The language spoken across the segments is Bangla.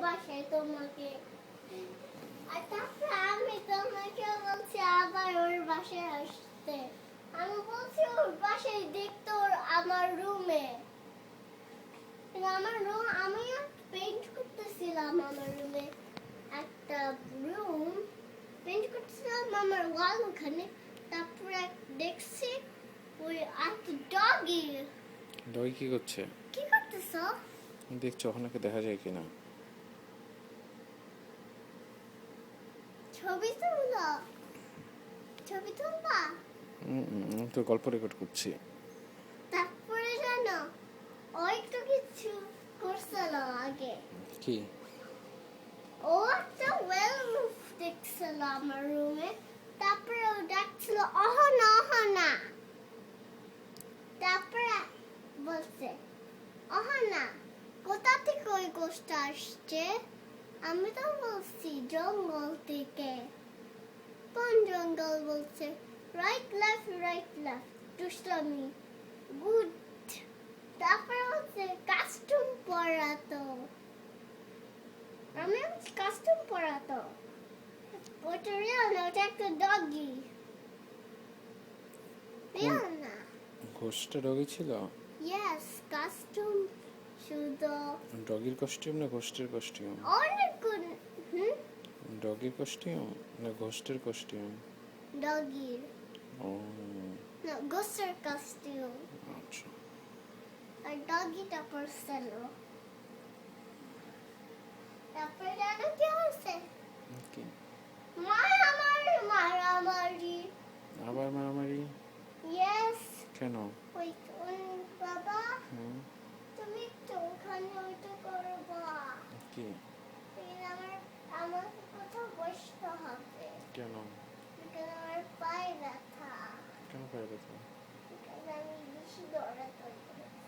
বাসায় তোমাকে, আর তারপরে আমি তোমাকে বলছি আবার ওর বাসায় আসতে। আমি বলছি ওর বাসায় দেখতে ওর আমার রুমে, আমার রুম আমি পেইন্ট করতেছিলাম, আমার রুমে একটা রুম পেইন্ট করতেছিলাম আমার ওয়াল ওখানে। তারপরে দেখছি ওই একটা ডগি। ডগি কি করছে? কি করতেছো? দেখছো ওখানে দেখা যায় কিনা? ছবি তুলো, ছবি তুলবা। তো গল্প রেকর্ড করছি। তারপরে জানো ওই তো কিছু করছিল আগে, কি? ও একটা ওয়েলফ দেখছিল আমার রুমে। তারপরে ও ডাকছিল অহনা অহনা। তারপরে বলছে অহনা কোথা থেকে ওই গোষ্ঠটা আসছে? আমি তো বলছি জঙ্গল থেকে। কোন জঙ্গল? বলছে রাইট লেফট দুষ্টামি গুড। তারপরে বলছে কাস্টম পরাতো। আমি কাস্টম পরাতো, ওটা রিয়াল না, ওটা একটা ডগি। রিয়াল না। ঘোষটা ডগি ছিল? ইয়েস, কাস্টম শুধু ডগির কস্টিউম না ঘোষ্টের কস্টিউম? অনেক গুড। ডগির কস্টিউম না ঘোষ্টের কস্টিউম? ডগির ও না, গোসের কাস্টিউম। আচ্ছা। আর ডগিটা পরছিল। তারপরে জানো কি হয়েছে? কি? মারামারি। আবার মারামারি? ইয়েস। কেন? ওই বাবা হুম, তুমি তো ওখানে ওইটা করবা। কি? আমাকে কোথাও বসতে হবে। কেন? বিকজ আমার পায়ে ব্যথা। কেন পায়ে ব্যথা? বিকজ আমি বেশি দৌড়াদৌড়ি করেছি।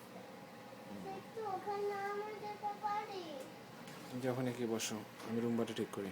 একটু ওখানে আমরা যেতে পারি। যে ওখানে কি বসো, আমি রুম বাটা ঠিক করি।